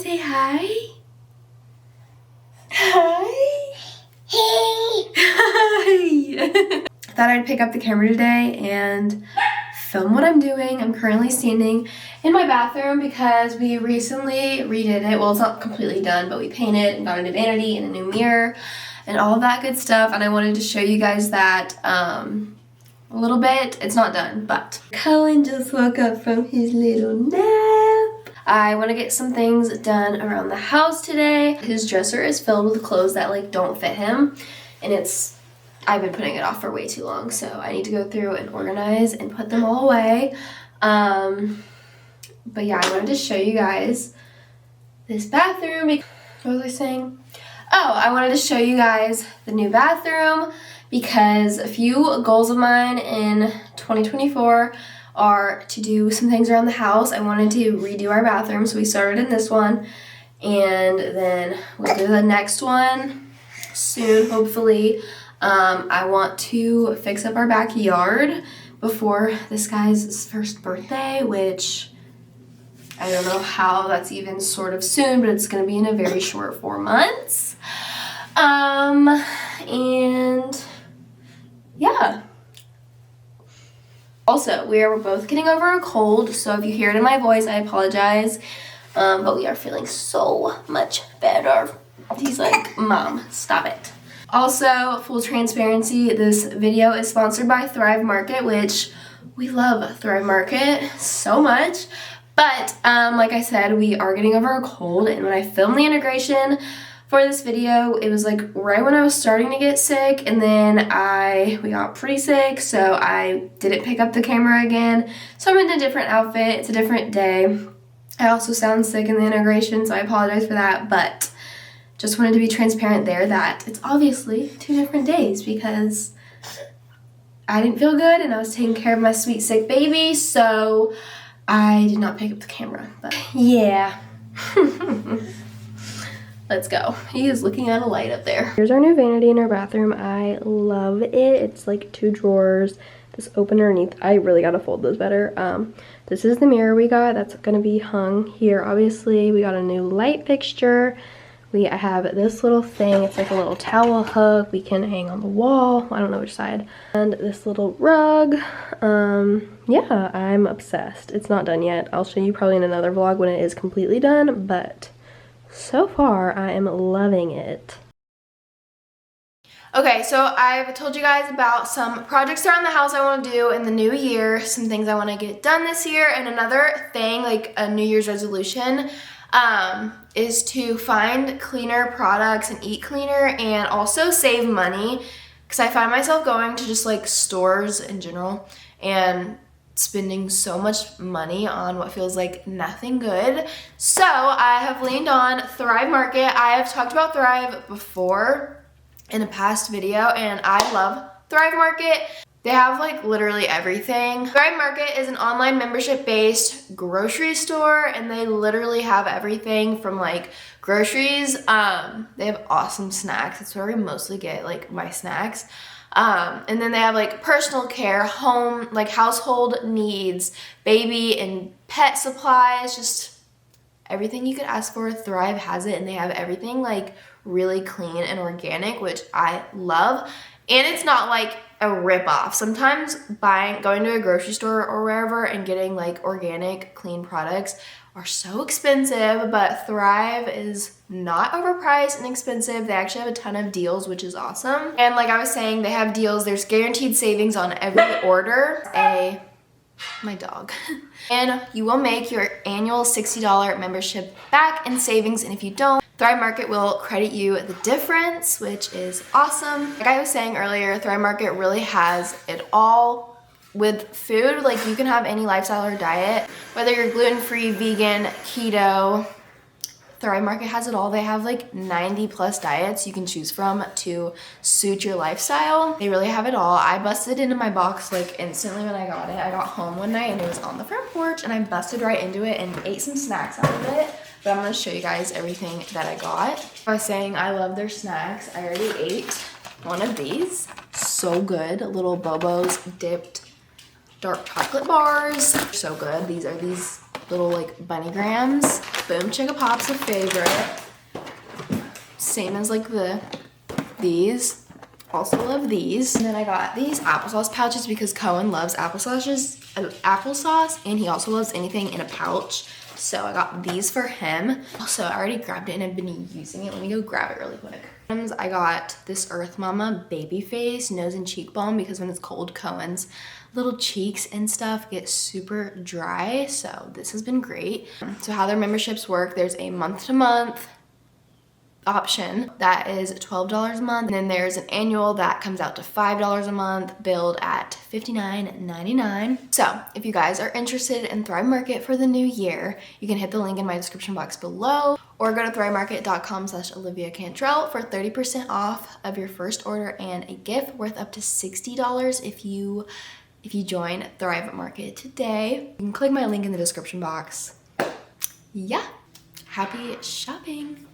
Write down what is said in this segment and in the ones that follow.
say hi? Hi. Hey. Hi. I thought I'd pick up the camera today and film what I'm doing. I'm currently standing in my bathroom because we recently redid it. Well, it's not completely done, but we painted and got a new vanity and a new mirror and all of that good stuff. And I wanted to show you guys that a little bit. It's not done, but Cullen just woke up from his little nap. I want to get some things done around the house today. His dresser is filled with clothes that like don't fit him, and I've been putting it off for way too long, so I need to go through and organize and put them all away. But yeah, I wanted to show you guys this bathroom. What was I saying? Oh, I wanted to show you guys the new bathroom because a few goals of mine in 2024 are to do some things around the house. I wanted to redo our bathroom, so we started in this one, and then we'll do the next one soon, hopefully. I want to fix up our backyard before this guy's first birthday, which I don't know how that's even sort of soon, but it's going to be in a very short 4 months. And yeah. Also, we are both getting over a cold, so if you hear it in my voice, I apologize. But we are feeling so much better. He's like, Mom, stop it. Also, full transparency, this video is sponsored by Thrive Market, which we love Thrive Market so much. But like I said, we are getting over a cold, and when I filmed the integration for this video, it was like right when I was starting to get sick, and then we got pretty sick, so I didn't pick up the camera again. So I'm in a different outfit, it's a different day. I also sound sick in the integration, so I apologize for that, but just wanted to be transparent there that it's obviously 2 different days because I didn't feel good and I was taking care of my sweet sick baby, so I did not pick up the camera, but yeah. Let's go. He is looking at a light up there. Here's our new vanity in our bathroom. I love it. It's like 2 drawers. This open underneath. I really gotta fold those better. This is the mirror we got. That's gonna be hung here. Obviously, we got a new light fixture. I have this little thing. It's like a little towel hook we can hang on the wall. I don't know which side. And this little rug. Yeah, I'm obsessed. It's not done yet. I'll show you probably in another vlog when it is completely done, but so far, I am loving it. Okay, so I've told you guys about some projects around the house I want to do in the new year, some things I want to get done this year, and another thing, like a New Year's resolution, is to find cleaner products and eat cleaner and also save money, because I find myself going to just like stores in general and spending so much money on what feels like nothing good. So I have leaned on Thrive Market. I have talked about Thrive before in a past video, and I love Thrive Market. They have like literally everything. Thrive Market is an online membership-based grocery store, and they literally have everything from like groceries. They have awesome snacks. That's where we mostly get like my snacks. And then they have like personal care, home, like household needs, baby and pet supplies, just everything you could ask for. Thrive has it, and they have everything like really clean and organic, which I love. And it's not like a rip-off. Sometimes going to a grocery store or wherever and getting like organic, clean products are so expensive, but Thrive is not overpriced and expensive. They actually have a ton of deals, which is awesome. And like I was saying, they have deals. There's guaranteed savings on every order. My dog. And you will make your annual $60 membership back in savings, and if you don't, Thrive Market will credit you the difference, which is awesome. Like I was saying earlier, Thrive Market really has it all with food. Like you can have any lifestyle or diet, whether you're gluten-free, vegan, keto. Thrive Market has it all. They have like 90+ diets you can choose from to suit your lifestyle. They really have it all. I busted into my box like instantly when I got it. I got home one night and it was on the front porch, and I busted right into it and ate some snacks out of it. But I'm gonna show you guys everything that I got. I was saying I love their snacks. I already ate one of these. So good. Little Bobo's dipped dark chocolate bars. So good. These are these little like bunny grams. Boom Chicka Pop's a favorite. Same as like these. Also love these. And then I got these applesauce pouches because Cohen loves applesauce, and he also loves anything in a pouch. So I got these for him. Also, I already grabbed it and I've been using it. Let me go grab it really quick. I got this Earth Mama baby face nose and cheek balm because when it's cold, Cohen's little cheeks and stuff get super dry. So this has been great. So how their memberships work, there's a month-to-month option that is $12 a month, and then there's an annual that comes out to $5 a month, billed at $59.99. So if you guys are interested in Thrive Market for the new year, you can hit the link in my description box below or go to thrivemarket.com/Olivia Cantrell for 30% off of your first order and a gift worth up to $60 if you join Thrive Market today. You can click my link in the description box. Yeah, happy shopping.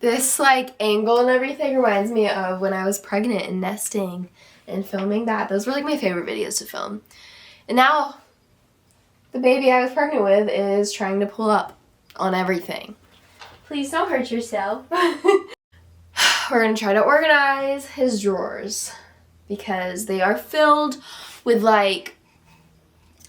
This like angle and everything reminds me of when I was pregnant and nesting and filming that. Those were like my favorite videos to film. And now the baby I was pregnant with is trying to pull up on everything. Please don't hurt yourself. We're gonna try to organize his drawers because they are filled with like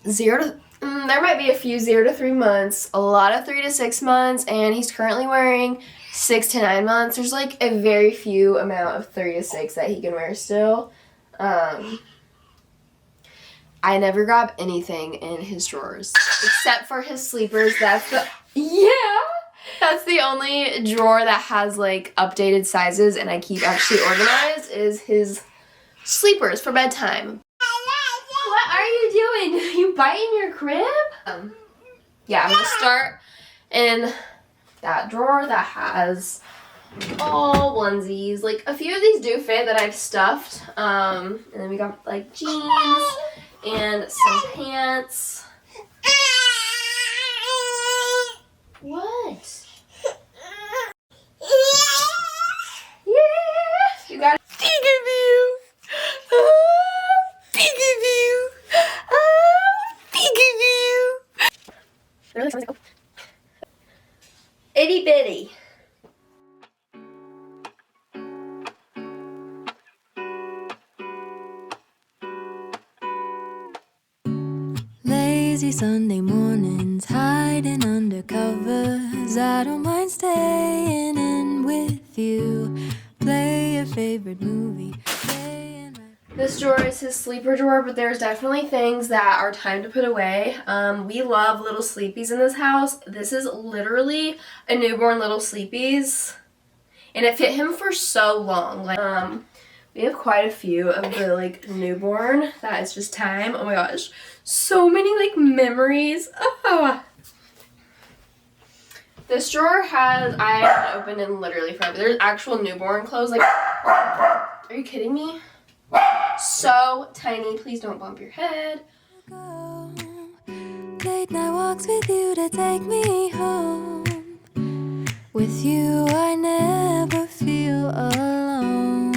there might be a few 0 to 3 months, a lot of 3 to 6 months, and he's currently wearing 6 to 9 months. There's like a very few amount of 3 to 6 that he can wear still. I never grab anything in his drawers except for his sleepers. That's the only drawer that has like updated sizes and I keep actually organized is his sleepers for bedtime. What are you doing? You biting your crib? Yeah, I'm gonna start in that drawer that has all onesies. Like a few of these do fit that I've stuffed. And then we got like jeans and some pants. What? Yeah, you got peekaboo. Peekaboo. Peekaboo. It really sounds like itty bitty. Lazy Sunday mornings, hiding under covers. I don't mind staying in with you. Play your favorite movie. This drawer is his sleeper drawer, but there's definitely things that are time to put away. We love little sleepies in this house. This is literally a newborn little sleepies, and it fit him for so long. Like, we have quite a few of the like newborn that is just time. Oh my gosh, so many like memories. Oh. This drawer has, I haven't opened in literally forever. There's actual newborn clothes. Like, are you kidding me? So tiny. Please don't bump your head. Late night walks with you to take me home. With you I never feel alone.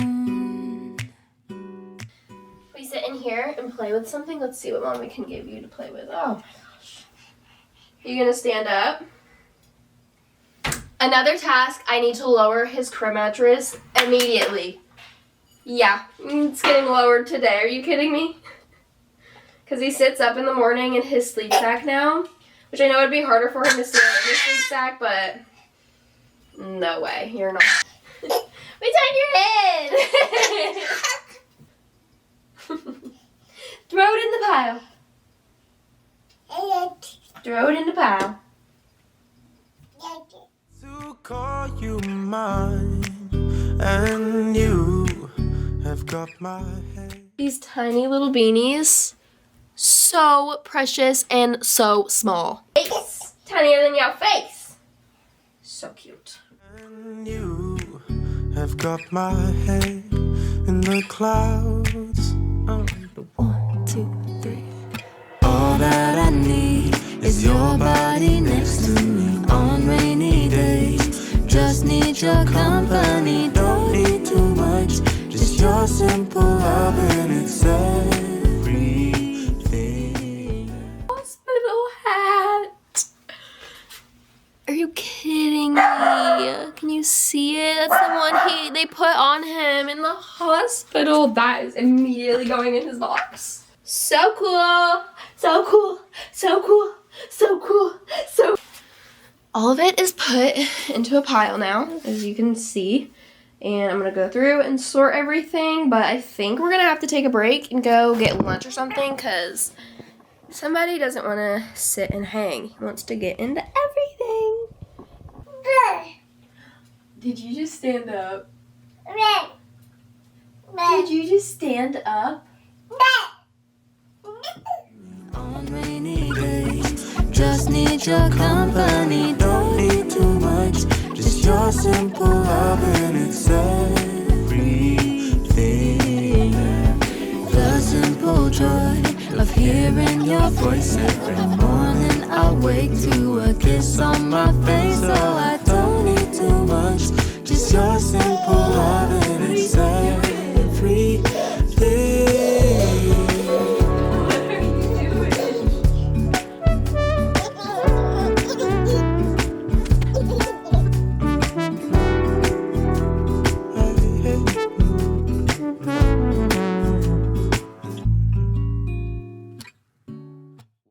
We sit in here and play with something. Let's see what Mommy can give you to play with. Oh my gosh. Are you gonna stand up? Another task, I need to lower his crib mattress immediately. Yeah, it's getting lowered today. Are you kidding me? Because he sits up in the morning in his sleep sack now, which I know would be harder for him to stand in his sleep sack, but no way, you're not. What's on your head? Throw it in the pile. Throw it in the pile. To call you mine, and you have got my head. These tiny little beanies, so precious and so small. Face, tinier than your face. So cute. And you have got my head in the clouds. Oh. 1, 2, 3. All that I need is your body next to me on rainy days. Just need your company, don't need too much. Just your simple love and it's everything. you see it? That's the one they put on him in the hospital. That is immediately going in his box. So cool. So cool. So cool. So cool. So all of it is put into a pile now, as you can see. And I'm gonna go through and sort everything, but I think we're gonna have to take a break and go get lunch or something, because somebody doesn't wanna sit and hang. He wants to get into everything. Did you just stand up? Did you just stand up? On rainy days, just need your company. Don't need too much, just your simple love and it's everything. The simple joy of hearing your voice every morning. I wake to a kiss on my face.